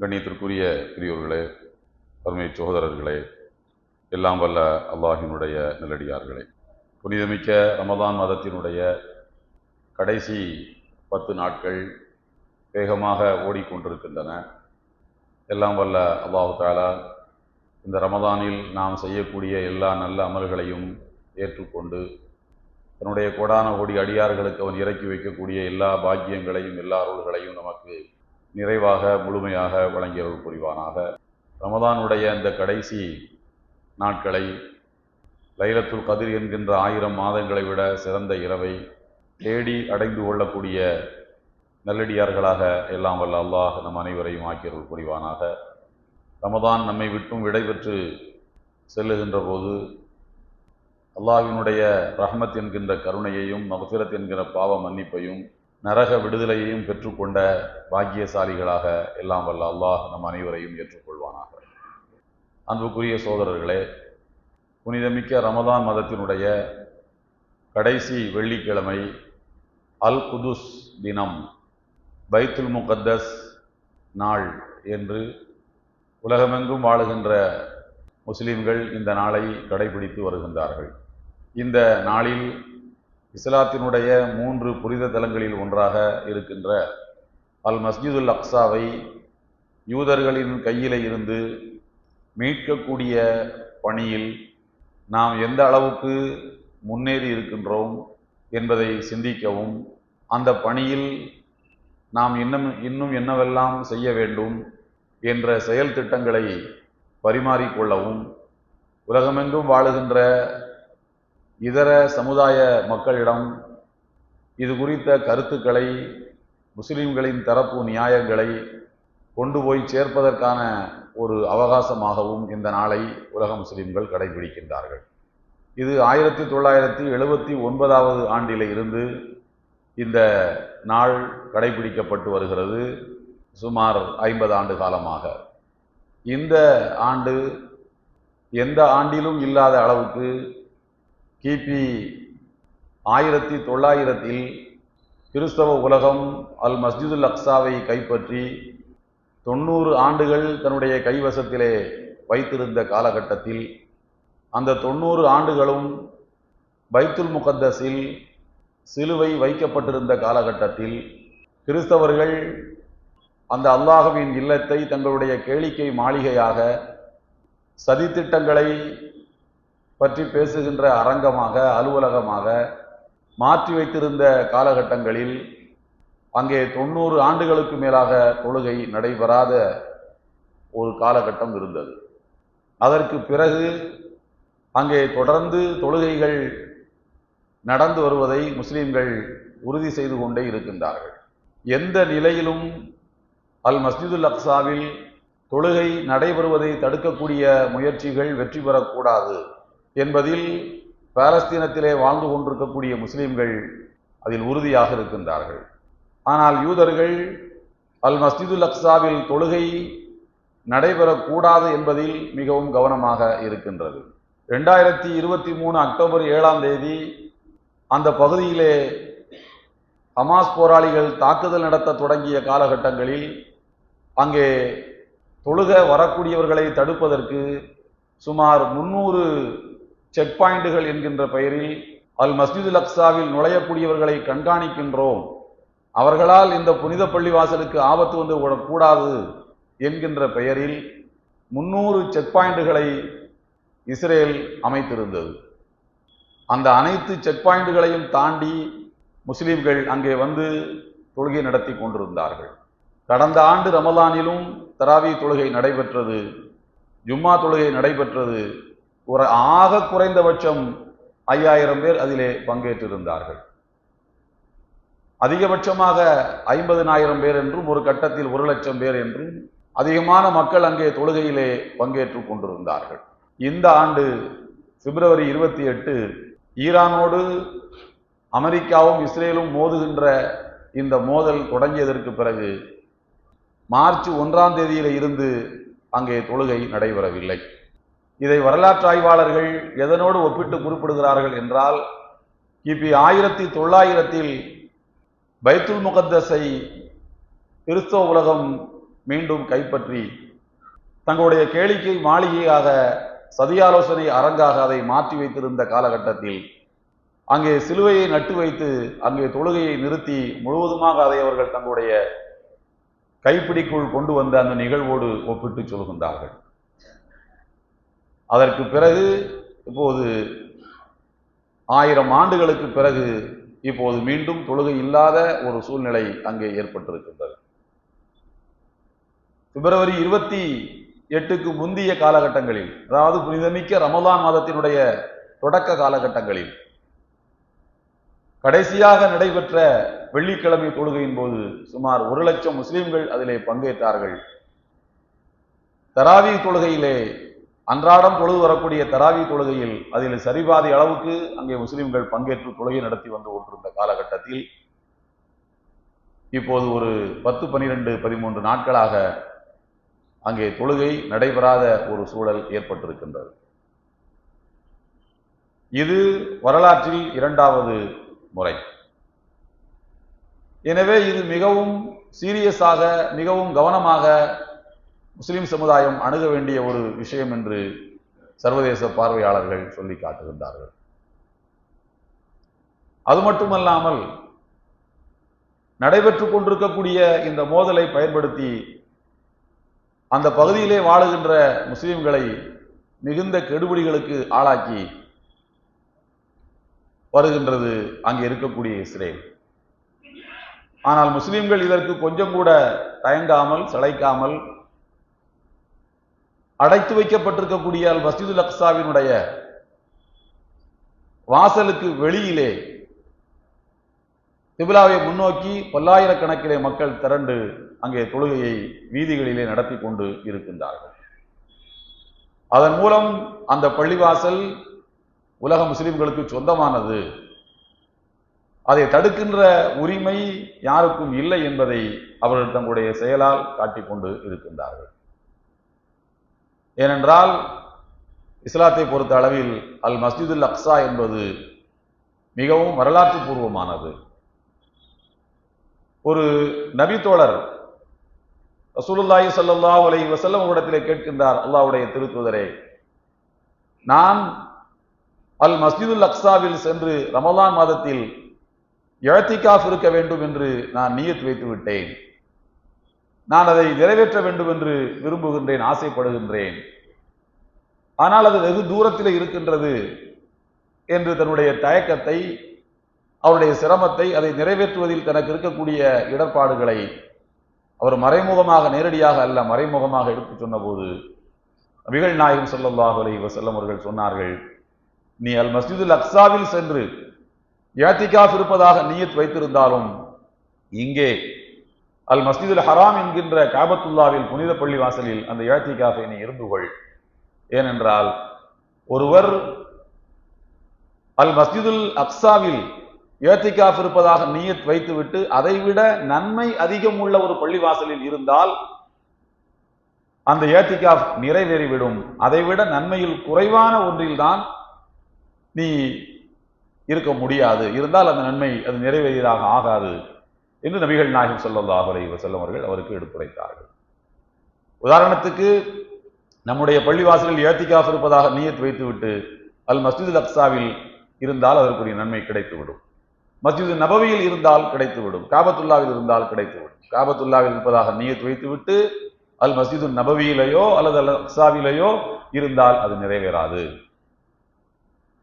கண்ணியத்திற்குரிய பெரியோர்களே, அருமை சகோதரர்களே, எல்லாம் வல்ல அல்லாஹினுடைய நல்லடியார்களே, புனிதமிக்க ரமதான் மாதத்தினுடைய கடைசி 10 நாட்கள் வேகமாக ஓடிக்கொண்டிருக்கின்றன. எல்லாம் வல்ல அல்லாஹு தஆலா இந்த ரமதானில் நாம் செய்யக்கூடிய எல்லா நல்ல அமல்களையும் ஏற்றுக்கொண்டு தன்னுடைய கோடான கோடி அடியார்களுக்கு அவன் இறக்கி வைக்கக்கூடிய எல்லா பாக்கியங்களையும் எல்லா அருள்களையும் நமக்கு நிறைவாக முழுமையாக வழங்கியருள் புரிவானாக. ரமதானுடைய இந்த கடைசி நாட்களை லைலத்துல் கதிர் என்கின்ற 1000 மாதங்களை விட சிறந்த இரவை தேடி அடைந்து கொள்ளக்கூடிய நல்லடியார்களாக எல்லாம் வல்ல அல்லாஹ் நம் அனைவரையும் ஆக்கியருள் புரிவானாக. ரமதான் நம்மை விட்டும் விடைபெற்று செல்லுகின்ற போது அல்லாஹ்வினுடைய ரஹ்மத் என்கின்ற கருணையையும் மக்ஃபிரத் என்கிற பாவ மன்னிப்பையும் நரக விடுதலையையும் பெற்றுக்கொண்ட பாக்கியசாலிகளாக எல்லாம் வல்ல அல்லாஹ் நம் அனைவரையும் ஏற்றுக்கொள்வானாக. அன்புக்குரிய சகோதரர்களே, புனிதமிக்க ரமதான் மதத்தினுடைய கடைசி வெள்ளிக்கிழமை அல் குதுஸ் தினம், பைத்துல் முகத்தஸ் நாள் என்று உலகமெங்கும் வாழுகின்ற முஸ்லிம்கள் இந்த நாளை கடைபிடித்து வருகின்றார்கள். இந்த நாளில் இஸ்லாத்தினுடைய 3 புனித தலங்களில் ஒன்றாக இருக்கின்ற அல் மஸ்ஜிதுல் அக்ஸாவை யூதர்களின் கையிலே இருந்து மீட்கக்கூடிய பணியில் நாம் எந்த அளவுக்கு முன்னேறி இருக்கின்றோம் என்பதை சிந்திக்கவும், அந்த பணியில் நாம் இன்னும் என்னவெல்லாம் செய்ய வேண்டும் என்ற செயல் திட்டங்களை பரிமாறிக்கொள்ளவும், உலகமெங்கும் வாழுகின்ற இதர சமுதாய மக்களிடம் இது குறித்த கருத்துக்களை, முஸ்லிம்களின் தரப்பு நியாயங்களை கொண்டு போய் சேர்ப்பதற்கான ஒரு அவகாசமாகவும் இந்த நாளை உலக முஸ்லிம்கள் கடைபிடிக்கின்றார்கள். இது 1979வது ஆண்டிலே இருந்து இந்த நாள் கடைபிடிக்கப்பட்டு வருகிறது, சுமார் 50 ஆண்டு காலமாக. இந்த ஆண்டு எந்த ஆண்டிலும் இல்லாத அளவுக்கு கிபி 1900 கிறிஸ்தவ உலகம் அல் மஸ்ஜிதுல் அக்ஸாவை கைப்பற்றி 90 ஆண்டுகள் தன்னுடைய கைவசத்திலே வைத்திருந்த காலகட்டத்தில், அந்த 90 ஆண்டுகளும் பைத்துல் முகத்தஸில் சிலுவை வைக்கப்பட்டிருந்த காலகட்டத்தில் கிறிஸ்தவர்கள் அந்த அல்லாஹ்வின் இல்லத்தை தங்களுடைய கேளிக்கை மாளிகையாக, சதித்திட்டங்களை பற்றி பேசுகின்ற அரங்கமாக, அலுவலகமாக மாற்றி வைத்திருந்த காலகட்டங்களில் அங்கே 90 ஆண்டுகளுக்கு மேலாக தொழுகை நடைபெறாத ஒரு காலகட்டம் இருந்தது. அதற்கு பிறகு அங்கே தொடர்ந்து தொழுகைகள் நடந்து வருவதை முஸ்லிம்கள் உறுதி செய்து கொண்டே இருக்கின்றார்கள். எந்த நிலையிலும் அல் மஸ்ஜிதுல் அக்ஸாவில் தொழுகை நடைபெறுவதை தடுக்கக்கூடிய முயற்சிகள் வெற்றி பெறக்கூடாது என்பதில் பாலஸ்தீனத்திலே வாழ்ந்து கொண்டிருக்கக்கூடிய முஸ்லிம்கள் அதில் உறுதியாக இருக்கின்றார்கள். ஆனால் யூதர்கள் அல் மஸ்ஜிதுல் அக்ஸாவில் தொழுகை நடைபெறக்கூடாது என்பதில் மிகவும் கவனமாக இருக்கின்றது. 2023 அக்டோபர் 7ஆம் தேதி அந்த பகுதியிலே ஹமாஸ் போராளிகள் தாக்குதல் நடத்த தொடங்கிய காலகட்டங்களில் அங்கே தொழுக வரக்கூடியவர்களை தடுப்பதற்கு சுமார் 300 செக் பாயிண்டுகள் என்கின்ற பெயரில் அல் மஸ்ஜிதுல் அக்ஸாவில் நுழையக்கூடியவர்களை கண்காணிக்கின்றோம், அவர்களால் இந்த புனித பள்ளிவாசலுக்கு ஆபத்து வந்து விடக்கூடாது என்கின்ற பெயரில் 300 செக் பாயிண்டுகளை இஸ்ரேல் அமைத்திருந்தது. அந்த அனைத்து செக் பாயிண்டுகளையும் தாண்டி முஸ்லிம்கள் அங்கே வந்து தொழுகை நடத்தி கொண்டிருந்தார்கள். கடந்த ஆண்டு ரமலானிலும் தராவி தொழுகை நடைபெற்றது, ஜும்மா தொழுகை நடைபெற்றது. ஒரு ஆக குறைந்தபட்சம் 5000 பேர் அதிலே பங்கேற்றிருந்தார்கள். அதிகபட்சமாக 50,000 பேர் என்றும், ஒரு கட்டத்தில் 1,00,000 பேர் என்றும் அதிகமான மக்கள் அங்கே தொழுகையிலே பங்கேற்று கொண்டிருந்தார்கள். இந்த ஆண்டு பிப்ரவரி 28 ஈரானோடு அமெரிக்காவும் இஸ்ரேலும் மோதுகின்ற இந்த மோதல் தொடங்கியதற்கு பிறகு மார்ச் 1ஆம் தேதியில இருந்து அங்கே தொழுகை நடைபெறவில்லை. இதை வரலாற்று ஆய்வாளர்கள் எதனோடு ஒப்பிட்டு குறிப்பிடுகிறார்கள் என்றால், கிபி 1900 பைத்துல் முகத்தஸை கிறிஸ்தவ உலகம் மீண்டும் கைப்பற்றி தங்களுடைய கேளிக்கை மாளிகையாக, சதியாலோசனை அரங்காக அதை மாற்றி வைத்திருந்த காலகட்டத்தில் அங்கே சிலுவையை நட்டு வைத்து அங்கே தொழுகையை நிறுத்தி முழுவதுமாக அதை அவர்கள் தங்களுடைய கைப்பிடிக்குள் கொண்டு வந்த அந்த நிகழ்வோடு ஒப்பிட்டு சொல்கின்றார்கள். அதற்கு பிறகு இப்போது 1000 ஆண்டுகளுக்கு பிறகு இப்போது மீண்டும் தொழுகை இல்லாத ஒரு சூழ்நிலை அங்கே ஏற்பட்டிருக்கின்றது. பிப்ரவரி 28க்கு முந்தைய காலகட்டங்களில், அதாவது புனிதமிக்க ரமலான் மாதத்தினுடைய தொடக்க காலகட்டங்களில் கடைசியாக நடைபெற்ற வெள்ளிக்கிழமை தொழுகையின் போது சுமார் 1 லட்சம் முஸ்லிம்கள் அதிலே பங்கேற்றார்கள். தராவி தொழுகையிலே, அன்றாடம் தொழுது வரக்கூடிய தராவி தொழுகையில் அதில் சரிபாதி அளவுக்கு அங்கே முஸ்லிம்கள் பங்கேற்று தொழுகை நடத்தி வந்து கொண்டிருந்த காலகட்டத்தில் இப்போது ஒரு 10, 12, 13 நாட்களாக அங்கே தொழுகை நடைபெறாத ஒரு சூழல் ஏற்பட்டிருக்கின்றது. இது வரலாற்றில் 2வது முறை. எனவே இது மிகவும் சீரியஸாக, மிகவும் கவனமாக முஸ்லிம் சமுதாயம் அணுக வேண்டிய ஒரு விஷயம் என்று சர்வதேச பார்வையாளர்கள் சொல்லி காட்டுகின்றார்கள். அது மட்டுமல்லாமல் நடைபெற்றுக் கொண்டிருக்கக்கூடிய இந்த மோதலை பயன்படுத்தி அந்த பகுதியிலே வாழுகின்ற முஸ்லிம்களை மிகுந்த கெடுபிடிகளுக்கு ஆளாக்கி வருகின்றது அங்கே இருக்கக்கூடிய இஸ்ரேல். ஆனால் முஸ்லிம்கள் இதற்கு கொஞ்சம் கூட தயங்காமல், சளைக்காமல் அடைத்து வைக்கப்பட்டிருக்கக்கூடிய அல் மஸ்ஜிதுல் அக்ஸாவினுடைய வாசலுக்கு வெளியிலே கிப்லாவை முன்னோக்கி பல்லாயிரக்கணக்கிலே மக்கள் திரண்டு அங்கே தொழுகையை வீதிகளிலே நடத்தி கொண்டு இருக்கின்றார்கள். அதன் மூலம் அந்த பள்ளிவாசல் உலக முஸ்லிம்களுக்கு சொந்தமானது, அதை தடுக்கின்ற உரிமை யாருக்கும் இல்லை என்பதை அவர்கள் தங்களுடைய செயலால் காட்டிக்கொண்டு இருக்கின்றார்கள். ஏனென்றால் இஸ்லாத்தை பொறுத்த அளவில் அல் மஸ்ஜிதுல் அக்ஸா என்பது மிகவும் வரலாற்று பூர்வமானது. ஒரு நபி தோழர் ரசூலுல்லாஹி ஸல்லல்லாஹு அலைஹி வஸல்லம் அவரிடத்திலே கேட்கின்றார், அல்லாஹ்வுடைய திருத்தூதரே, நான் அல் மஸ்ஜிதுல் அக்ஸாவில் சென்று ரமலான் மாதத்தில் இஅ்திகாஃப் இருக்க வேண்டும் என்று நான் நியத் வைத்து விட்டேன். நான் அதை நிறைவேற்ற வேண்டும் என்று விரும்புகின்றேன், ஆசைப்படுகின்றேன். ஆனால் அது வெகு தூரத்தில் இருக்கின்றது என்று தன்னுடைய தயக்கத்தை, அவருடைய சிரமத்தை, அதை நிறைவேற்றுவதில் தனக்கு இருக்கக்கூடிய இடர்பாடுகளை அவர் மறைமுகமாக, நேரடியாக அல்ல, மறைமுகமாக எடுத்து சொன்னபோது நபிகள் நாயகம் ஸல்லல்லாஹு அலைஹி வஸல்லம் அவர்கள் சொன்னார்கள், நீ அல் மஸ்ஜிதுல் அக்ஸாவில் சென்று இஅ்திகாஃப் இருப்பதாக நியத் வைத்திருந்தாலும் இங்கே அல் மஸ்ஜிதுல் ஹராம் என்கின்ற காபத்துல்லாவில், புனித பள்ளி வாசலில் அந்த இஅ்திகாஃபை நீ இருந்து கொள். ஏனென்றால் ஒருவர் அல் மஸ்ஜிதுல் அக்ஸாவில் இஅ்திகாஃப் இருப்பதாக நியத் வைத்துவிட்டு அதைவிட நன்மை அதிகம் உள்ள ஒரு பள்ளிவாசலில் இருந்தால் அந்த இஅ்திகாஃப் நிறைவேறிவிடும். அதைவிட நன்மையில் குறைவான ஒன்றில்தான் நீ இருக்க முடியாது, இருந்தால் அந்த நன்மை அது நிறைவேறியதாக ஆகாது என்று நபிகள் நாயகம் ஸல்லல்லாஹு அலைஹி வஸல்லம் அவர்கள் அவருக்கு எடுத்துரைத்தார்கள். உதாரணத்துக்கு, நம்முடைய பள்ளிவாசலில் இஅ்திகாஃப் இருப்பதாக நியத் வைத்துவிட்டு அல் மஸ்ஜிதுல் அக்ஸாவில் இருந்தால் அதற்குரிய நன்மை கிடைத்துவிடும். மஸ்ஜிது நபவியில் இருந்தால் கிடைத்துவிடும், காபத்துல்லாவில் இருந்தால் கிடைத்துவிடும். காபத்துல்லாவில் இருப்பதாக நியத் வைத்துவிட்டு அல் மஸ்ஜிது நபவியிலேயோ அல்லது அல் அக்ஸாவிலேயோ இருந்தால் அது நிறைவேறாது.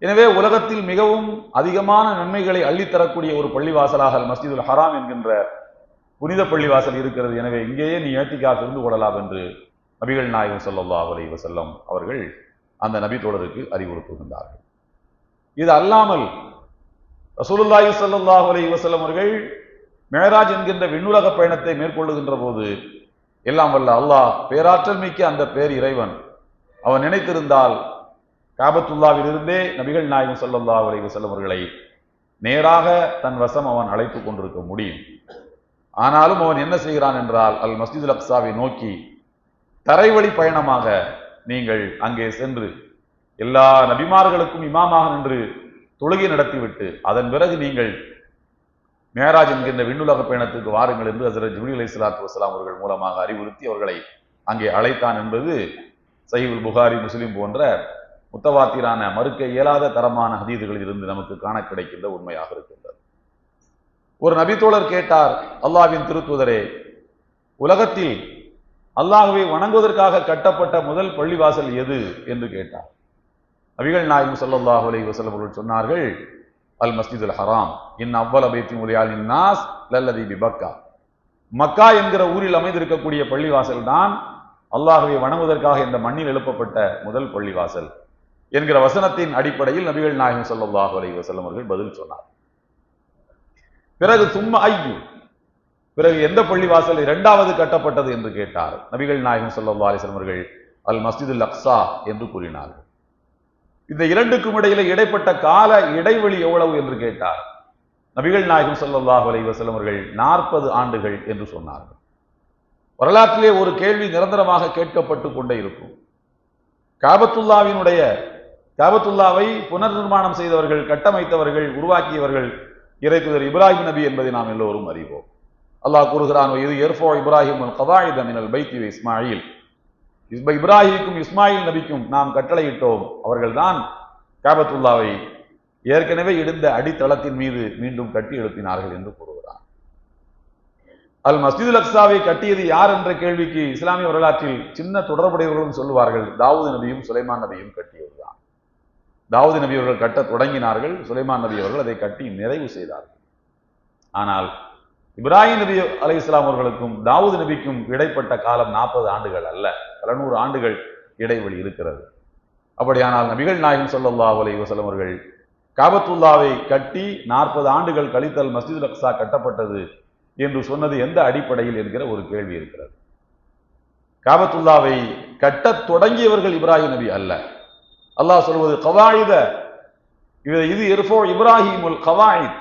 எனவே உலகத்தில் மிகவும் அதிகமான நன்மைகளை அள்ளித்தரக்கூடிய ஒரு பள்ளிவாசலாக அல் மஸ்ஜிதுல் ஹராம் என்கின்ற புனித பள்ளிவாசல் இருக்கிறது. எனவே இங்கேயே நீ இஅ்திகாஃப் இருந்து கொள்ளலாம் என்று நபிகள் நாயகம் ஸல்லல்லாஹு அலைஹி வஸல்லம் அவர்கள் அந்த நபி தோழருக்கு அறிவுறுத்துகின்றார்கள். இது அல்லாமல் ரசூலுல்லாஹி ஸல்லல்லாஹு அலைஹி வஸல்லம் அவர்கள் மிஅராஜ் என்கின்ற விண்ணுலக பயணத்தை மேற்கொள்ளுகின்ற போது எல்லாம் வல்ல அல்லாஹ், பேராற்றல் மிக்க அந்த பேர் இறைவன், அவன் நினைத்திருந்தால் காபத்துல்லாவில் இருந்தே நபிகள் நாயகம் ஸல்லல்லாஹு அலைஹி வஸல்லம் அவர்களை நேராக தன் வசம் அவன் அழைத்துக் கொண்டிருக்க முடியும். ஆனாலும் அவன் என்ன செய்கிறான் என்றால், அல் மஸ்ஜிதுல் அக்ஸாவை நோக்கி தரைவழி பயணமாக நீங்கள் அங்கே சென்று எல்லா நபிமார்களுக்கும் இமாமாக நின்று தொழுகை நடத்திவிட்டு அதன் பிறகு நீங்கள் மேராஜ் என்கின்ற விண்ணுலக பயணத்துக்கு வாருங்கள் என்று ஹஸரத் ஜிப்ரீல் அலைஹிஸ்ஸலாத்து வஸ்ஸலாம் அவர்கள் மூலமாக அறிவுறுத்தி அவர்களை அங்கே அழைத்தான் என்பது சஹீஹுல் புகாரி, முஸ்லிம் போன்ற முத்தவாத்திரான மறுக்க இயலாத தரமான ஹதீதுகளில் இருந்து நமக்கு காண கிடைக்கின்ற உண்மையாக இருக்கின்றது. ஒரு நபித்தோழர் கேட்டார், அல்லாஹ்வின் திருத்தூதரே, உலகத்தில் அல்லாஹ்வை வணங்குவதற்காக கட்டப்பட்ட முதல் பள்ளிவாசல் எது என்று கேட்டார். நபிகள் நாயகம் ஸல்லல்லாஹு அலைஹி வஸல்லம் அவர்கள் சொன்னார்கள், அல் மஸ்ஜிதுல் ஹராம் இன் அவ்வல பைத்தின் உலியாலின் நாஸ் லல்லதி பிபக்கா. மக்கா என்கிற ஊரில் அமைந்திருக்கக்கூடிய பள்ளிவாசல் தான் அல்லாஹ்வை வணங்குவதற்காக இந்த மண்ணில் எழுப்பப்பட்ட முதல் பள்ளிவாசல் என்கிற வசனத்தின் அடிப்படையில் நபிகள் நாயகம் ஸல்லல்லாஹு அலைஹி வஸல்லம் அவர்கள் பதில் சொன்னார். பிறகு சும்மா ஐயு, பிறகு எந்த பள்ளிவாசல் இரண்டாவது கட்டப்பட்டது என்று கேட்டார். நபிகள் நாயகம் ஸல்லல்லாஹு அலைஹி வஸல்லம் அவர்கள் அல் மஸ்ஜிதுல் அக்ஸா என்று கூறினார்கள். இந்த இரண்டுக்கும் இடையில இடைப்பட்ட கால இடைவெளி எவ்வளவு என்று கேட்டார். நபிகள் நாயகம் ஸல்லல்லாஹு அலைஹி வஸல்லம் அவர்கள் 40 ஆண்டுகள் என்று சொன்னார்கள். வரலாற்றிலே ஒரு கேள்வி நிரந்தரமாக கேட்கப்பட்டு கொண்டே இருக்கும். காபத்துல்லாவை புனர் நிர்மாணம் செய்தவர்கள், கட்டமைத்தவர்கள், உருவாக்கியவர்கள் இறை தூதர் இப்ராஹிம் நபி என்பதை நாம் எல்லோரும் அறிவோம். அல்லாஹ் கூறுகிறான், இது எர்ஃபோ இப்ராஹிம் கவாயித மினல் பைத்தி வ இஸ்மாயில். இப்ராஹிமுக்கும் இஸ்மாயில் நபிக்கும் நாம் கட்டளையிட்டோம், அவர்கள்தான் காபத்துல்லாவை ஏற்கனவே இடிந்த அடித்தளத்தின் மீது மீண்டும் கட்டி எழுப்பினார்கள் என்று கூறுகிறார். அல் மஸ்ஜிதுல் அக்ஸாவை கட்டியது யார் என்ற கேள்விக்கு இஸ்லாமிய வரலாற்றில் சின்ன தொடர்புடையவர்களும் சொல்லுவார்கள், தாவூது நபியும் சுலைமான் நபியும் கட்டியதுதான். தாவூது நபி அவர்கள் கட்ட தொடங்கினார்கள், சுலைமான் நபி அவர்கள் அதை கட்டி நிறைவு செய்தார்கள். ஆனால் இப்ராஹிம் நபி அலைஹிஸ்ஸலாம் அவர்களுக்கும் தாவூது நபிக்கும் இடைப்பட்ட காலம் 40 ஆண்டுகள் அல்ல, பல 100 ஆண்டுகள் இடைவெளி இருக்கிறது. அப்படியானால் நபிகள் நாயகம் ஸல்லல்லாஹு அலைஹி வஸல்லம் அவர்கள் காபத்துல்லாவை கட்டி 40 ஆண்டுகள் கழித்தல் மஸ்ஜிதுல் அக்ஸா கட்டப்பட்டது என்று சொன்னது எந்த அடிப்படையில் என்கிற ஒரு கேள்வி இருக்கிறது. காபத்துல்லாவை கட்டத் தொடங்கியவர்கள் இப்ராஹிம் நபி அல்ல. அல்லாஹ் சொல்வது கவாயித, இது எர்ஃபோ இப்ராஹிமுல் கவாயித்.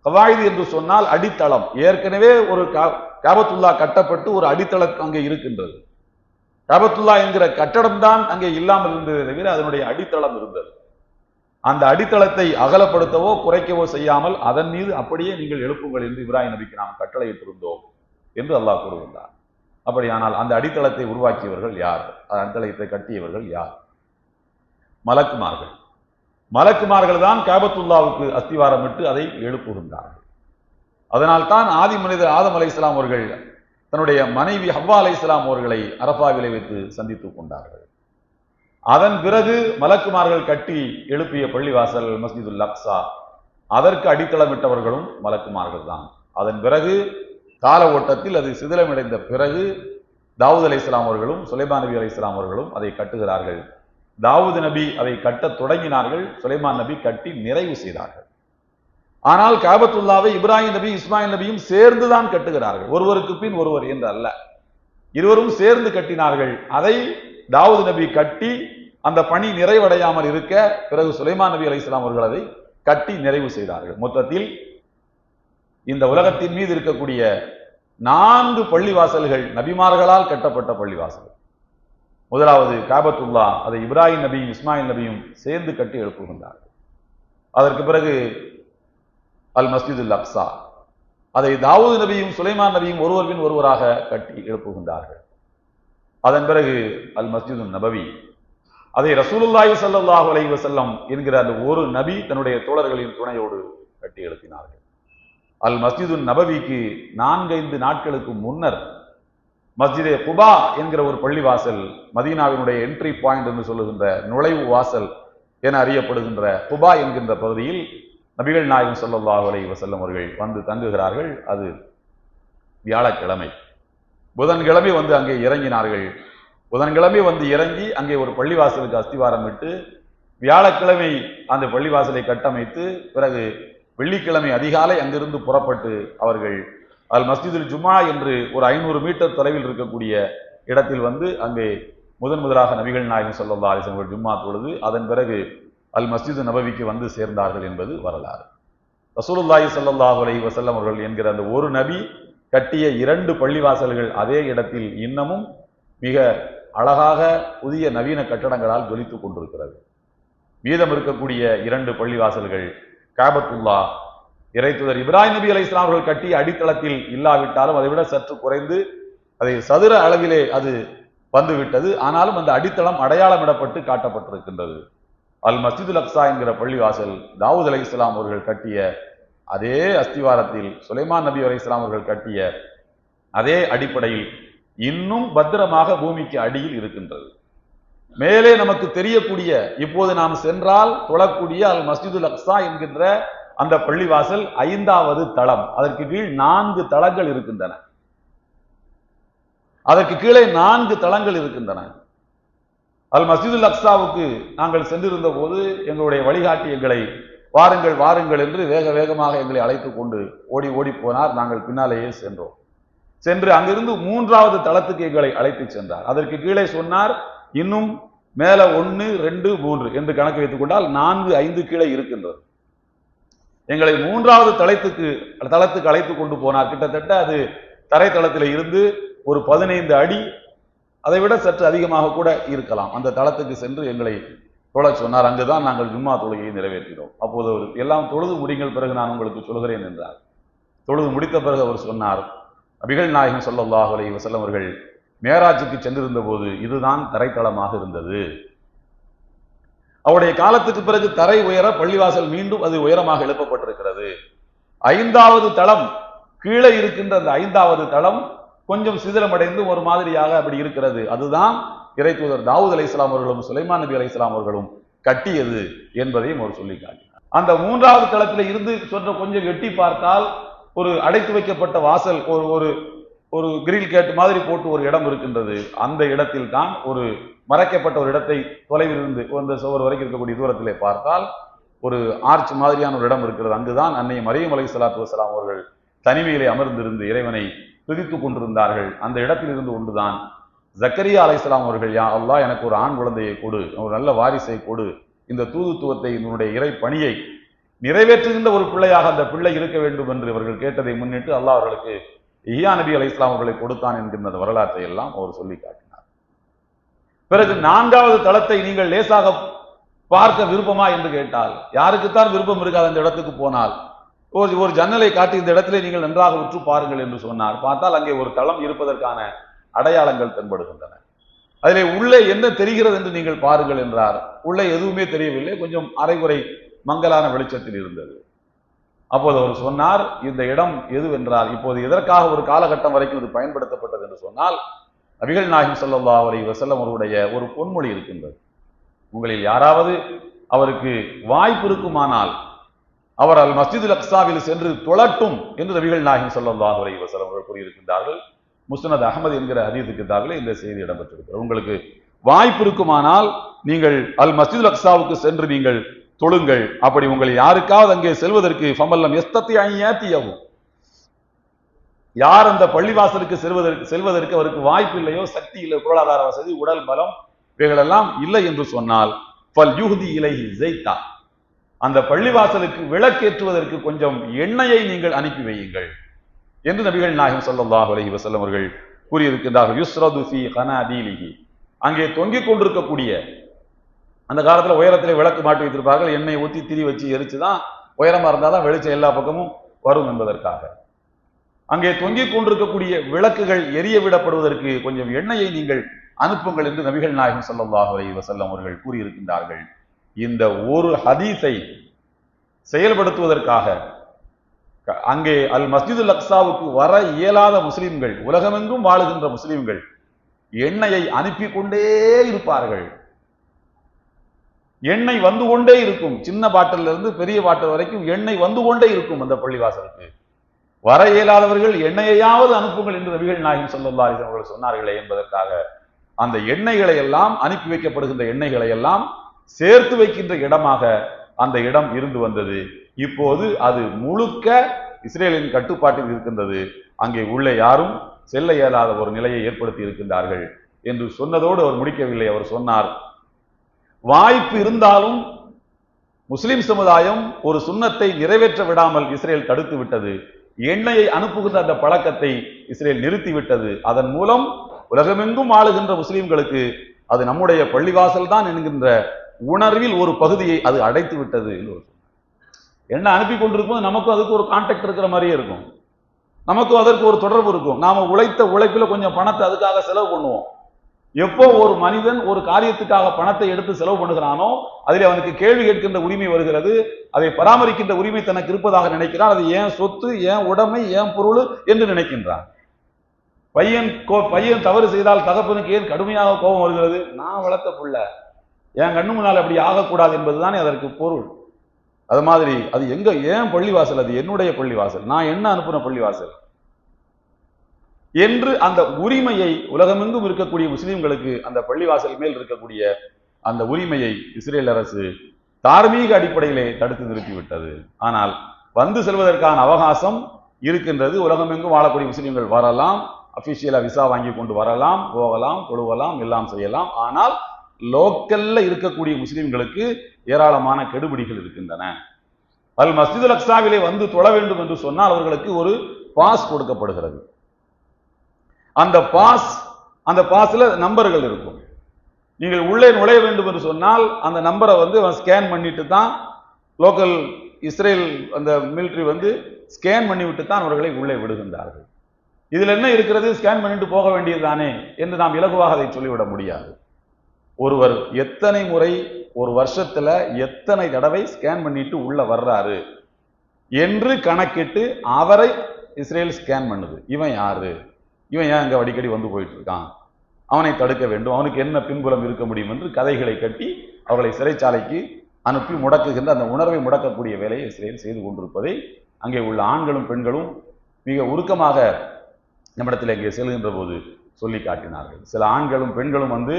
கவாயித் என்று சொன்னால் அடித்தளம். ஏற்கனவே ஒரு காபத்துல்லா கட்டப்பட்டு ஒரு அடித்தளம் அங்கே இருக்கின்றது. காபத்துல்லா என்கிற கட்டடம் தான் அங்கே இல்லாமல் இருந்ததை தவிர அதனுடைய அடித்தளம் இருந்தது. அந்த அடித்தளத்தை அகலப்படுத்தவோ குறைக்கவோ செய்யாமல் அதன் மீது அப்படியே நீங்கள் எழுப்புங்கள் என்று இப்ராஹிம் நபிக்கு நாம் கட்டளையிட்டிருந்தோம் என்று அல்லாஹ் கூறுகின்றார். அப்படியானால் அந்த அடித்தளத்தை உருவாக்கியவர்கள் யார்? அந்த அடித்தளத்தை கட்டியவர்கள் யார்? மலக்குமார்கள் தான் காபத்துல்லாவுக்கு அஸ்திவாரமிட்டு அதை எழுப்புகின்றார்கள். அதனால் தான் ஆதி மனிதர் ஆதம் அலைஹிஸ்ஸலாம் அவர்கள் தன்னுடைய மனைவி ஹவ்வா அலைஹிஸ்ஸலாம் அவர்களை அரஃபாவிலே வைத்து சந்தித்துக் கொண்டார்கள். அதன் பிறகு மலக்குமார்கள் கட்டி எழுப்பிய பள்ளிவாசல் மஸ்ஜிதுல் அக்ஸா, அதற்கு அடித்தளமிட்டவர்களும் மலக்குமார்கள் தான். அதன் பிறகு கால ஓட்டத்தில் அது சிதிலமடைந்த பிறகு தாவூத் அலைஹிஸ்ஸலாம் அவர்களும் சுலைமான் நபி அலைஹிஸ்ஸலாம் அவர்களும் அதை கட்டுகிறார்கள். தாவூது நபி அதை கட்டத் தொடங்கினார்கள், சுலைமான் நபி கட்டி நிறைவு செய்தார்கள். ஆனால் காபத்துல்லாவை இப்ராஹிம் நபி இஸ்மாயில் நபியும் சேர்ந்துதான் கட்டுகிறார்கள், ஒருவருக்கு பின் ஒருவர் என்று அல்ல, இருவரும் சேர்ந்து கட்டினார்கள். அதை தாவூது நபி கட்டி அந்த பணி நிறைவடையாமல் இருக்க பிறகு சுலைமான் நபி அலைஹிஸ்ஸலாம் அவர்கள் அதை கட்டி நிறைவு செய்தார்கள். மொத்தத்தில் இந்த உலகத்தின் மீது இருக்கக்கூடிய 4 பள்ளிவாசல்கள் நபிமார்களால் கட்டப்பட்ட பள்ளிவாசல். முதலாவது காபத்துல்லா, அதை இப்ராஹிம் நபியும் இஸ்மாயில் நபியும் சேர்ந்து கட்டி எழுப்புகின்றார்கள். அதற்கு பிறகு அல் மஸ்ஜிதுல் அக்ஸா, அதை தாவூது நபியும் சுலைமான் நபியும் ஒருவர் பின் ஒருவராக கட்டி எழுப்புகின்றார்கள். அதன் பிறகு அல் மஸ்ஜிது நபவி, அதை ரசூலுல்லாஹி ஸல்லல்லாஹு அலைஹி வஸல்லம் என்கிற அந்த ஒரு நபி தன்னுடைய தோழர்களின் துணையோடு கட்டி எழுப்பினார்கள். அல் மஸ்ஜிது நபவிக்கு 4-5 நாட்களுக்கு முன்னர் மஸ்ஜிதே குபா என்கிற ஒரு பள்ளிவாசல், மதீனாவினுடைய என்ட்ரி பாயிண்ட் என்று சொல்லுகின்ற நுழைவு வாசல் என அறியப்படுகின்ற குபா என்கின்ற பகுதியில் நபிகள் நாயகம் ஸல்லல்லாஹு அலைஹி வஸல்லம் அவர்கள் வந்து தங்குகிறார்கள். அது வியாழக்கிழமை. புதன்கிழமை வந்து அங்கே இறங்கினார்கள். புதன்கிழமை வந்து இறங்கி அங்கே ஒரு பள்ளிவாசலுக்கு அஸ்திவாரம் விட்டு வியாழக்கிழமை அந்த பள்ளிவாசலை கட்டமைத்து பிறகு வெள்ளிக்கிழமை அதிகாலை அங்கிருந்து புறப்பட்டு அவர்கள் அல் மஸ்ஜிதுல் ஜும்ஆ என்று ஒரு 500 மீட்டர் தொலைவில் இருக்கக்கூடிய இடத்தில் வந்து அங்கே முதலாக நபிகள் நாயகம் ஸல்லல்லாஹு அலைஹி வஸல்லம் ஜும்ஆ தொழுது அதன் பிறகு அல் மஸ்ஜிது நபவிக்கு வந்து சேர்ந்தார்கள் என்பது வரலாறு. ரசூலுல்லாஹி ஸல்லல்லாஹு அலைஹி வஸல்லம் அவர்கள் என்கிற அந்த ஒரு நபி கட்டிய 2 பள்ளிவாசல்கள் அதே இடத்தில் இன்னமும் மிக அழகாக புதிய நவீன கட்டடங்களால் ஜொலித்துக் கொண்டிருக்கிறது. மீதம் இருக்கக்கூடிய 2 பள்ளிவாசல்கள் காபத்துல்லா இறைத்தூதர் இப்ராஹிம் நபி அலைஹிஸ்ஸலாம் அவர்கள் கட்டிய அடித்தளத்தில் இல்லாவிட்டாலும் அதை விட சற்று குறைந்து அதை சதுர அளவிலே அது வந்துவிட்டது. ஆனாலும் அந்த அடித்தளம் அடையாளமிடப்பட்டு காட்டப்பட்டிருக்கின்றது. அல் மஸ்ஜிதுல் அக்ஸா என்கிற பள்ளிவாசல் தாவூத் அலைஹிஸ்ஸலாம் அவர்கள் கட்டிய அதே அஸ்திவாரத்தில், சுலைமான் நபி அலைஹிஸ்ஸலாம் அவர்கள் கட்டிய அதே அடிப்படையில் இன்னும் பத்திரமாக பூமிக்கு அடியில் இருக்கின்றது. மேலே நமக்கு தெரியக்கூடிய, இப்போது நாம் சென்றால் தொழக்கூடிய அல் மஸ்ஜிதுல் அக்ஸா என்கின்ற அந்த பள்ளிவாசல் 5வது தளம். அதற்கு கீழ் 4 தளங்கள் இருக்கின்றன. அதற்கு கீழே 4 தளங்கள் இருக்கின்றன. அல் மஸ்ஜிதுல் அக்ஸாவுக்கு நாங்கள் சென்றிருந்த போது எங்களுடைய வழிகாட்டி எங்களை வாருங்கள் வாருங்கள் என்று வேக வேகமாக எங்களை அழைத்துக் கொண்டு ஓடி ஓடி போனார். நாங்கள் பின்னாலேயே சென்றோம். சென்று அங்கிருந்து 3வது தளத்துக்கு எங்களை அழைத்து சென்றார். அதற்கு கீழே சொன்னார், இன்னும் மேல 1, 2, 3 என்று கணக்கு வைத்துக் கொண்டால் 4, 5 கீழே இருக்கின்றது. எங்களை 3வது தளத்துக்கு அழைத்து கொண்டு போனார். கிட்டத்தட்ட அது தரைத்தளத்தில் இருந்து ஒரு 15 அடி, அதை விட சற்று அதிகமாக கூட இருக்கலாம். அந்த தளத்துக்கு சென்று எங்களை தொழ சொன்னார். அங்குதான் நாங்கள் ஜும்மா தொழுகையை நிறைவேற்றினோம். அப்போது அவர் எல்லாம் தொழுது முடிங்கள் பிறகு நான் உங்களுக்கு சொல்கிறேன் என்றார். தொழுது முடித்த பிறகு அவர் சொன்னார், நபிகள் நாயகம் ஸல்லல்லாஹு அலைஹி வஸல்லம் அவர்கள் மேராஜுக்கு சென்றிருந்த போது இதுதான் தரைத்தளமாக இருந்தது. அவருடைய காலத்துக்கு பிறகு தரை உயர பள்ளிவாசல் மீண்டும் அது உயரமாக எழுப்பப்பட்டிருக்கிறது. 5வது தளம் கீழே இருக்கின்ற அந்த 5வது தளம் கொஞ்சம் சிதிலமடைந்து ஒரு மாதிரியாக அப்படி இருக்கிறது. அதுதான் இறைத்தூதர் தாவூத் அலைஹிஸ்ஸலாம் அவர்களும் சுலைமான் நபி அலைஹிஸ்ஸலாம் அவர்களும் கட்டியது என்பதையும் அவர் சொல்லி காட்டினார். அந்த 3வது தளத்தில் இருந்து கொஞ்சம் எட்டி பார்த்தால் ஒரு அடைத்து வைக்கப்பட்ட வாசல், ஒரு கிரில் கேட் மாதிரி போட்டு ஒரு இடம் இருக்கின்றது. அந்த இடத்தில் தான் ஒரு மறைக்கப்பட்ட ஒரு இடத்தை தொலைவில் இருந்து அந்த சுவர் வரைக்கும் இருக்கக்கூடிய தூரத்திலே பார்த்தால் ஒரு ஆர்ச் மாதிரியான ஒரு இடம் இருக்கிறது. அங்குதான் அன்னை மரியம் அலைஹிஸ்ஸலாத்து வஸ்ஸலாம் அவர்கள் தனிமையிலே அமர்ந்திருந்து இறைவனை துதித்துக் கொண்டிருந்தார்கள். அந்த இடத்தில் இருந்து கொண்டுதான் ஜக்கரியா அலைஹிஸ்ஸலாம் அவர்கள், யா அல்லாஹ் எனக்கு ஒரு ஆண் குழந்தையை கொடு, ஒரு நல்ல வாரிசை கொடு, இந்த தூதுத்துவத்தை, என்னுடைய இறை பணியை நிறைவேற்றுகின்ற ஒரு பிள்ளையாக அந்த பிள்ளை இருக்க வேண்டும் என்று அவர்கள் கேட்டதை முன்னிட்டு அல்லாஹ் அவர்களுக்கு ஈயா நபி அலைஹிஸ்ஸலாம் அவர்களை கொடுத்தான் என்கின்ற வரலாற்றை எல்லாம் அவர் சொல்லி காட்டினார். பிறகு 4வது தளத்தை நீங்கள் லேசாக பார்க்க விருப்பமா என்று கேட்டால், யாருக்குத்தான் விருப்பம் இருக்காது அந்த இடத்துக்கு போனால்? ஒரு ஜன்னலை காட்டி இந்த இடத்திலே நீங்கள் நன்றாக உற்று பாருங்கள் என்று சொன்னார். பார்த்தால் அங்கே ஒரு தளம் இருப்பதற்கான அடையாளங்கள் தென்படுகின்றன. அதிலே உள்ளே என்ன தெரிகிறது என்று நீங்கள் பாருங்கள் என்றார். உள்ளே எதுவுமே தெரியவில்லை, கொஞ்சம் அரைகுறை மங்கலான வெளிச்சத்தில் இருந்தது. அப்போது அவர் சொன்னார், இந்த இடம் எதுவென்றால், இப்போது எதற்காக ஒரு காலகட்டம் வரைக்கும் இது பயன்படுத்தப்பட்டது என்று சொன்னால், நபிகள் நாயகம் ஸல்லல்லாஹு அலைஹி வஸல்லம் அவருடைய ஒரு பொன்மொழி இருக்கின்றது. உங்களில் யாராவது அவருக்கு வாய்ப்பு இருக்குமானால் அவர் அல் மஸ்ஜிதுல் அக்ஸாவில் சென்று தொழட்டும் என்று நபிகள் நாயகம் ஸல்லல்லாஹு அலைஹி வஸல்லம் அவர்கள் கூறியிருக்கின்றார்கள். முஸ்னத் அஹ்மத் என்கிற ஹதீஸ் கிதாபிலே இந்த செய்தி இடம்பெற்றிருக்கிறது. உங்களுக்கு வாய்ப்பு இருக்குமானால் நீங்கள் அல் மஸ்ஜிதுல் அக்ஸாவுக்கு சென்று நீங்கள் தொழுங்கள். அப்படி உங்களை யாருக்காவது அங்கே செல்வதற்கு ஃபமல்லம் யஸ்தத்தி அன் யாத்தியஹு, யார் அந்த பள்ளிவாசலுக்கு செல்வதற்கு அவருக்கு வாய்ப்பு இல்லையோ, சக்தி இல்லை, பொருளாதார வசதி, உடல் பலம் இவைகளெல்லாம் இல்லை என்று சொன்னால் ஃபல் யுஹ்தி இலைஹி ஸைத்தா, அந்த பள்ளிவாசலுக்கு விளக்கேற்றுவதற்கு கொஞ்சம் எண்ணெயை நீங்கள் அனுப்பி வையுங்கள் என்று நபிகள் நாயகம் ஸல்லல்லாஹு அலைஹி வஸல்லம் அவர்கள் கூறியிருக்கின்றார்கள். யுஸ்ரது ஃபீ கனாதீலிஹி, அங்கே தொங்கிக் கொண்டிருக்கக்கூடிய, அந்த காலத்துல உயரத்திலே விளக்கு மாட்டி வைத்திருப்பார்கள். எண்ணெய் ஊற்றி திரி வச்சு எரிச்சுதான், உயரமா இருந்தாதான் வெளிச்சம் எல்லா பக்கமும் வரும் என்பதற்காக. அங்கே தொங்கிக் கொண்டிருக்கக்கூடிய விளக்குகள் எரிய விடப்படுவதற்கு கொஞ்சம் எண்ணெயை நீங்கள் அனுப்புங்கள் என்று நபிகள் நாயகம் ஸல்லல்லாஹு அலைஹி வஸல்லம் அவர்கள் கூறியிருக்கின்றார்கள். இந்த ஒரு ஹதீஸை செயல்படுத்துவதற்காக அங்கே அல் மஸ்ஜிதுல் அக்ஸாவுக்கு வர இயலாத முஸ்லிம்கள், உலகமெங்கும் வாழுகின்ற முஸ்லிம்கள் எண்ணெயை அனுப்பி கொண்டே இருப்பார்கள். எண்ணெய் வந்து கொண்டே இருக்கும். சின்ன பாட்டில் இருந்து பெரிய பாட்டில் வரைக்கும் எண்ணெய் வந்து கொண்டே இருக்கும். அந்த பள்ளிவாசலுக்கு வர இயலாதவர்கள் எண்ணெயையாவது அனுப்புங்கள் என்று நபிகள் நாயகம் ஸல்லல்லாஹு அலைஹி வஸல்லம் அவர்கள் சொன்னார்களே என்பதற்காக அந்த எண்ணெய்களை எல்லாம், அனுப்பி வைக்கப்படுகின்ற எண்ணெய்களை எல்லாம் சேர்த்து வைக்கின்ற இடமாக அந்த இடம் இருந்து வந்தது. இப்போது அது முழுக்க இஸ்ரேலின் கட்டுப்பாட்டில் இருக்கின்றது. அங்கே உள்ளே யாரும் செல்ல இயலாத ஒரு நிலையை ஏற்படுத்தி இருக்கின்றார்கள் என்று சொன்னதோடு அவர் முடிக்கவில்லை. அவர் சொன்னார், வாய்ப்பு இருந்தாலும் முஸ்லிம் சமுதாயம் ஒரு சுன்னத்தை நிறைவேற்ற விடாமல் இஸ்ரேல் தடுத்து விட்டது. எண்ணெயை அனுப்புகின்ற அந்த பழக்கத்தை இஸ்ரேல் நிறுத்திவிட்டது. அதன் மூலம் உலகமெங்கும் ஆளுகின்ற முஸ்லிம்களுக்கு அது நம்முடைய பள்ளிவாசல் தான் என்கின்ற உணர்வில் ஒரு பகுதியை அது அடைத்து விட்டது. என்ன அனுப்பி கொண்டிருக்கும் நமக்கும் அதுக்கு ஒரு கான்டாக்ட் இருக்கிற மாதிரியே இருக்கும், நமக்கும் அதற்கு ஒரு தொடர்பு இருக்கும். நாம உழைத்த உழைப்பில் கொஞ்சம் பணத்தை அதுக்காக செலவு பண்ணுவோம். எப்போ ஒரு மனிதன் ஒரு காரியத்துக்காக பணத்தை எடுத்து செலவு பண்ணுகிறானோ அதில் அவனுக்கு கேள்வி கேட்கின்ற உரிமை வருகிறது, அதை பராமரிக்கின்ற உரிமை தனக்கு இருப்பதாக நினைக்கிறான். அது ஏன் சொத்து, ஏன் உடைமை, ஏன் பொருள் என்று நினைக்கின்றான். பையன் தவறு செய்தால் தகப்பனுக்கு ஏன் கடுமையாக கோபம் வருகிறது? நான் வளர்த்த புள்ள, என் கண்ணு முன்னால் அப்படி ஆகக்கூடாது என்பதுதானே அதற்கு பொருள். அது மாதிரி அது எங்க, ஏன் பள்ளிவாசல், அது என்னுடைய பள்ளிவாசல், நான் என்ன அனுப்புன பள்ளிவாசல் என்று அந்த உரிமையை உலகமெங்கும் இருக்கக்கூடிய முஸ்லிம்களுக்கு அந்த பள்ளிவாசல் மேல் இருக்கக்கூடிய அந்த உரிமையை இஸ்ரேல் அரசு தார்மீக அடிப்படையிலே தடுத்து நிறுத்திவிட்டது. ஆனால் வந்து செல்வதற்கான அவகாசம் இருக்கின்றது. உலகமெங்கும் வாழக்கூடிய முஸ்லிம்கள் வரலாம், அபிஷியலா விசா வாங்கி கொண்டு வரலாம், போகலாம், தொழுகலாம், எல்லாம் செய்யலாம். ஆனால் லோக்கல்ல இருக்கக்கூடிய முஸ்லிம்களுக்கு ஏராளமான கெடுபிடிகள் இருக்கின்றன. அல் மஸ்ஜிதுல் அக்ஸாவிலே வந்து தொழ வேண்டும் என்று சொன்னால் அவர்களுக்கு ஒரு பாஸ் கொடுக்கப்படுகிறது. அந்த பாஸ்ல நம்பர்கள் இருக்கும். நீங்கள் உள்ளே நுழைய வேண்டும் என்று சொன்னால் அந்த நம்பரை வந்து ஸ்கேன் பண்ணிட்டு தான் லோக்கல் இஸ்ரேல் அந்த மிலிட்டரி வந்து ஸ்கேன் பண்ணிவிட்டு தான் அவர்களை உள்ளே விடுகின்றார்கள். இதில் என்ன இருக்கிறது, ஸ்கேன் பண்ணிட்டு போக வேண்டியதுதானே என்று நாம் இலகுவாக அதை சொல்லிவிட முடியாது. ஒருவர் எத்தனை முறை ஒரு வருஷத்துல எத்தனை தடவை ஸ்கேன் பண்ணிட்டு உள்ள வர்றாரு என்று கணக்கிட்டு அவரை இஸ்ரேல் ஸ்கேன் பண்ணுது. இவன் யாரு, இவன் ஏன் அங்க அடிக்கடி வந்து போயிட்டு இருக்கான், அவனை தடுக்க வேண்டும், அவனுக்கு என்ன பின்புலம் இருக்க முடியும் என்று கதைகளை கட்டி அவர்களை சிறைச்சாலைக்கு அனுப்பி முடக்குகின்ற அந்த உணர்வை முடக்கக்கூடிய வேலையை இஸ்ரேல் செய்து கொண்டிருப்பதை அங்கே உள்ள ஆண்களும் பெண்களும் மிக உருக்கமாக நம்மிடத்தில் இங்கே செல்கின்ற போது சொல்லி காட்டினார்கள். சில ஆண்களும் பெண்களும் வந்து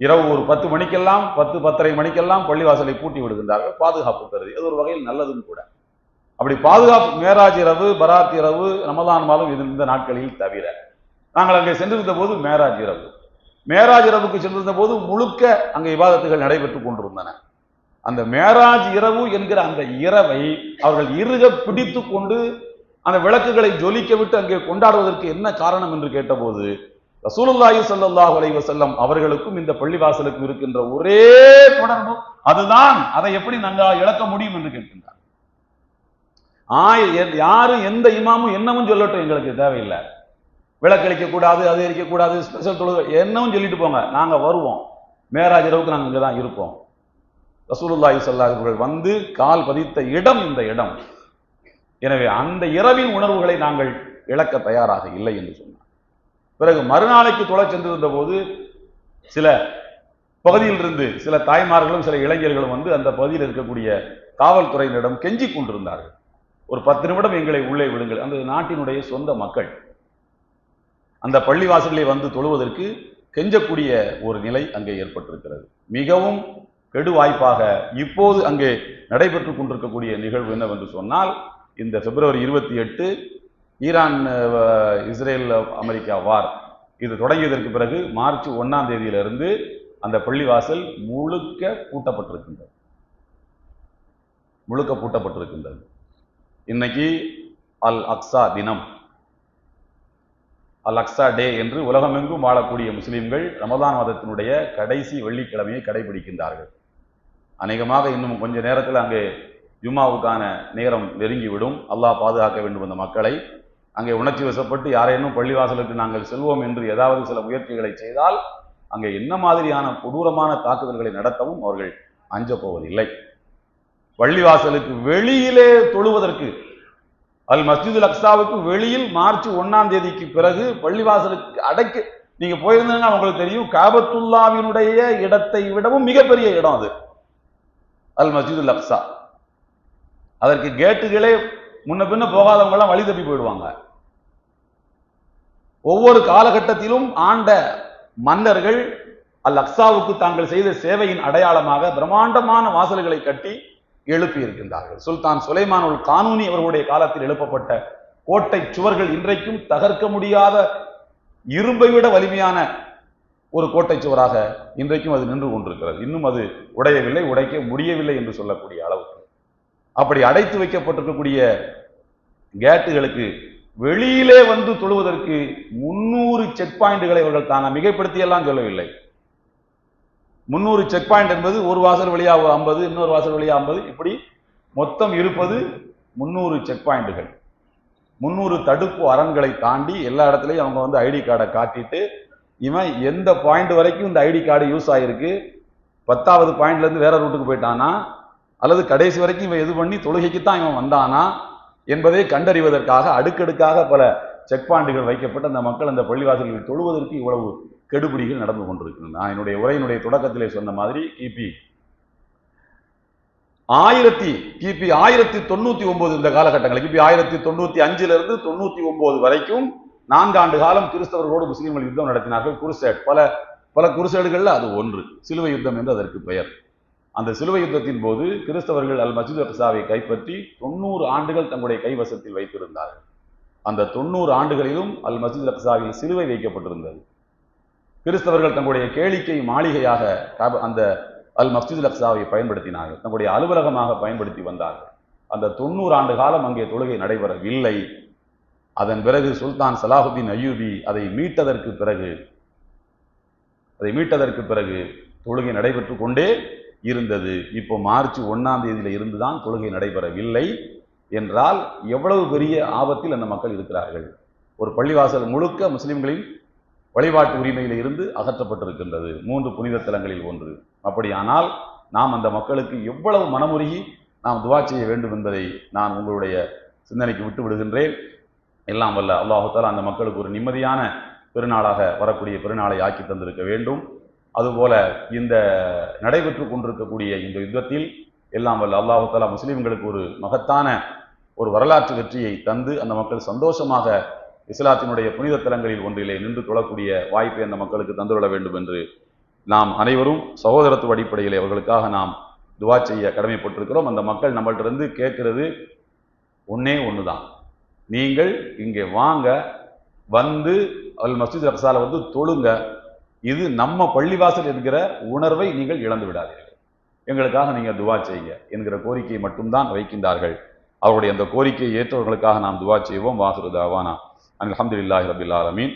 இரவு ஒரு 10 மணிக்கெல்லாம் 10-10:30 மணிக்கெல்லாம் பள்ளிவாசலை பூட்டி விடுகின்றார்கள், பாதுகாப்பு கருதி. அது ஒரு வகையில் நல்லதும் கூட. அப்படி பாதுகாப்பு மேராஜ் இரவு, பராத் இரவு, ரமதான் மாதம் இந்த நாட்களில் தவிர நாங்கள் அங்கே சென்றிருந்த போது மேராஜ் இரவுக்கு சென்றிருந்த போது முழுக்க அங்கே இபாதத்துகள் நடைபெற்றுக் கொண்டிருந்தன. அந்த மேராஜ் இரவு என்கிற அந்த இரவை அவர்கள் இறுக பிடித்து கொண்டு அந்த விளக்குகளை ஜொலிக்க விட்டு அங்கே கொண்டாடுவதற்கு என்ன காரணம் என்று கேட்டபோது ரசூலுல்லாஹி ஸல்லல்லாஹு அலைஹி வஸல்லம் அவர்களுக்கும் இந்த பள்ளிவாசலுக்கும் இருக்கின்ற ஒரே தொடர்பு அதுதான், அதை எப்படி நாங்கள் இழக்க முடியும் என்று கேட்கின்றார். யாரும் எந்த இமாமும் என்னமும் சொல்லட்டும், எங்களுக்கு தேவையில்லை, விளக்களிக்க கூடாது, அது எரிக்கக்கூடாது, ஸ்பெஷல் தொழுகை என்னவும் சொல்லிட்டு போங்க, நாங்க வருவோம், மேராஜ் இரவுக்கு நாங்கள் இங்கே தான் இருப்போம். ரசூலுல்லாஹி ஸல்லல்லாஹு அலைஹி வஸல்லம் வந்து கால் பதித்த இடம் இந்த இடம். எனவே அந்த இரவின் உணர்வுகளை நாங்கள் இழக்க தயாராக இல்லை என்று சொன்னார். பிறகு மறுநாளைக்கு தொலை சென்றிருந்த போது சில பகுதியில் இருந்து சில தாய்மார்களும் சில இளைஞர்களும் வந்து அந்த பகுதியில் இருக்கக்கூடிய காவல்துறையினரிடம் கெஞ்சி கொண்டிருந்தார்கள், ஒரு 10 நிமிடம் எங்களை உள்ளே விடுங்கள். அந்த நாட்டினுடைய சொந்த மக்கள் அந்த பள்ளிவாசலை வந்து தொழுவதற்கு கெஞ்சக்கூடிய ஒரு நிலை அங்கே ஏற்பட்டிருக்கிறது. மிகவும் கெடு வாய்ப்பாக இப்போது அங்கே நடைபெற்றுக் கொண்டிருக்கக்கூடிய நிகழ்வு என்னவென்று சொன்னால், இந்த பிப்ரவரி 28 ஈரான் இஸ்ரேல் அமெரிக்கா வார் இது தொடங்கியதற்கு பிறகு மார்ச் 1ஆம் தேதியிலிருந்து அந்த பள்ளிவாசல் முழுக்க பூட்டப்பட்டிருக்கின்றது. இன்னைக்கு அல் அக்ஸா தினம், அல் அக்ஸா டே என்று உலகமெங்கும் வாழக்கூடிய முஸ்லிம்கள் ரமதான் மாதத்தினுடைய கடைசி வெள்ளிக்கிழமையை கடைபிடிக்கின்றார்கள். அநேகமாக இன்னும் கொஞ்ச நேரத்தில் அங்கே ஜும்மாவுக்கான நேரம் நெருங்கிவிடும். அல்லாஹ் பாதுகாக்க வேண்டும் அந்த மக்களை. அங்கே உணர்ச்சி வசப்பட்டு யாரேனும் பள்ளிவாசலுக்கு நாங்கள் செல்வோம் என்று ஏதாவது சில முயற்சிகளை செய்தால் அங்கே என்ன மாதிரியான கொடூரமான தாக்குதல்களை நடத்தவும் அவர்கள் அஞ்ச போவதில்லை. பள்ளிவாசலுக்கு வெளியிலே தொழுவதற்கு, அல் மஸ்ஜிதுல் அக்ஸாவுக்கு வெளியில் மார்ச் 1ஆம் தேதிக்கு பிறகு பள்ளிவாசலுக்கு அடைக்க நீங்க போயிருந்தாங்க உங்களுக்கு தெரியும், காபத்துல்லாவினுடைய இடத்தை விடவும் மிகப்பெரிய இடம் அது அல் மஸ்ஜிதுல் அக்ஸா. அதற்கு கேட்டுகளே முன்ன பின்ன போகாதவங்க எல்லாம் வழி தப்பி போயிடுவாங்க. ஒவ்வொரு காலகட்டத்திலும் ஆண்ட மன்னர்கள் அல் அக்ஸாவுக்கு தாங்கள் செய்த சேவையின் அடையாளமாக பிரம்மாண்டமான வாசல்களை கட்டி எழுப்பி இருக்கின்றார்கள். சுல்தான் சுலைமான் உல் கானூனி அவர்களுடைய காலத்தில் எழுப்பப்பட்ட கோட்டை சுவர்கள் இன்றைக்கும் தகர்க்க முடியாத இரும்பை விட வலிமையான ஒரு கோட்டை சுவராக இன்றைக்கும் அது நின்று கொண்டிருக்கிறது. இன்னும் அது உடையவில்லை, உடைக்க முடியவில்லை என்று சொல்லக்கூடிய அளவுக்கு அப்படி அடைத்து வைக்கப்பட்டிருக்கக்கூடிய கேட்டுகளுக்கு வெளியிலே வந்து தொழுவதற்கு 300 செக் பாயிண்டுகளை அவர்கள் தாங்க மிகைப்படுத்தியெல்லாம் சொல்லவில்லை. 300 செக் பாயிண்ட் என்பது ஒரு வாசல் வழியா 50, இன்னொரு வாசல் வழியா 50, இப்படி மொத்தம் இருப்பது 300 செக் பாயிண்டுகள், 300 தடுப்பு அரண்களை தாண்டி எல்லா இடத்துலையும் அவங்க வந்து ஐடி கார்டை காட்டிட்டு இவன் எந்த பாயிண்ட் வரைக்கும் இந்த ஐடி கார்டு யூஸ் ஆகிருக்கு, 10வது பாயிண்ட்ல இருந்து வேற ரூட்டுக்கு போயிட்டானா அல்லது கடைசி வரைக்கும் இவன் இது பண்ணி தொழுகைக்கு தான் இவன் வந்தானா என்பதை கண்டறிவதற்காக அடுக்கடுக்காக பல செக் பாயிண்டுகள் வைக்கப்பட்டு அந்த மக்கள் அந்த பள்ளிவாசல்களில் தொழுவதற்கு இவ்வளவு கெடுபிடிகள் நடந்து கொண்டிருக்கிறது. நான் என்னுடைய உரையினுடைய தொடக்கத்திலே சொன்ன மாதிரி கிபி 1099 இந்த காலகட்டங்கள், கிபி 1095 இருந்து 99 வரைக்கும் 4 ஆண்டு காலம் கிறிஸ்தவர்களோடு முஸ்லீம்கள் யுத்தம் நடத்தினார்கள். குருசேட், பல குருசேடுகள்ல அது ஒன்று, சிலுவை யுத்தம் என்று அதற்கு பெயர். அந்த சிலுவை யுத்தத்தின் போது கிறிஸ்தவர்கள் அல் மஸ்ஜித் அக்ஸாவை கைப்பற்றி 90 ஆண்டுகள் தங்களுடைய கைவசத்தில் வைத்திருந்தார்கள். அந்த 90 ஆண்டுகளிலும் அல் மஸ்ஜித் அக்ஸாவில் சிலுவை வைக்கப்பட்டிருந்தது. கிறிஸ்தவர்கள் தங்களுடைய கேளிக்கை மாளிகையாக அந்த அல் மஸ்ஜித் அக்ஸாவை பயன்படுத்தினார்கள், தங்களுடைய அலுவலகமாக பயன்படுத்தி வந்தார்கள். அந்த 90 ஆண்டு காலம் அங்கே தொழுகை நடைபெறவில்லை. அதன் பிறகு சுல்தான் சலாஹுத்தீன் அய்யூபி அதை மீட்டதற்கு பிறகு தொழுகை நடைபெற்று கொண்டே இருந்தது. இப்போ மார்ச் 1ஆம் தேதியில இருந்துதான் தொழுகை நடைபெறவில்லை என்றால் எவ்வளவு பெரிய ஆபத்தில் அந்த மக்கள் இருக்கிறார்கள். ஒரு பள்ளிவாசல் முழுக்க முஸ்லிம்களின் வழிபாட்டு உரிமையில இருந்து அகற்றப்பட்டிருக்கின்றது, 3 புனித தலங்களில் ஒன்று. அப்படியானால் நாம் அந்த மக்களுக்கு எவ்வளவு மனமுருகி நாம் துவா செய்ய வேண்டும் என்பதை நான் உங்களுடைய சிந்தனைக்கு விட்டு விடுகின்றேன். எல்லாம் வல்ல அல்லாஹு தஆலா அந்த மக்களுக்கு ஒரு நிம்மதியான பெருநாளாக வரக்கூடிய பெருநாளை ஆக்கி தந்திருக்க வேண்டும். அதுபோல இந்த நடைபெற்று கொண்டிருக்கக்கூடிய இந்த யுத்தத்தில் எல்லாம் வல்ல அல்லாஹு தஆலா முஸ்லிம்களுக்கு ஒரு மகத்தான ஒரு வரலாற்று வெற்றியை தந்து அந்த மக்கள் சந்தோஷமாக இஸ்லாத்தினுடைய புனித தலங்களில் ஒன்றிலே நின்று தொழக்கூடிய வாய்ப்பை அந்த மக்களுக்கு தந்துவிட வேண்டும் என்று நாம் அனைவரும் சகோதரத்துவ அடிப்படையிலே அவர்களுக்காக நாம் துவா செய்ய கடமைப்பட்டிருக்கிறோம். அந்த மக்கள் நம்மள்ட்ட இருந்து கேட்கிறது ஒன்னே ஒண்ணுதான், நீங்கள் இங்கே வாங்க, வந்து அல் மஸ்ஜித் அக்ஸால வந்து தொழுங்க, இது நம்ம பள்ளிவாசல் என்கிற உணர்வை நீங்கள் இழந்து விடாதீர்கள், எங்களுக்காக நீங்க துவா செய்யுங்க என்கிற கோரிக்கையை மட்டும்தான் வைக்கின்றார்கள். அவருடைய அந்த கோரிக்கையை ஏற்றவர்களுக்காக நாம் துவா செய்வோம். வாஹிரு தாவானா அல்ஹம்துலில்லாஹி ரப்பில் ஆலமீன்.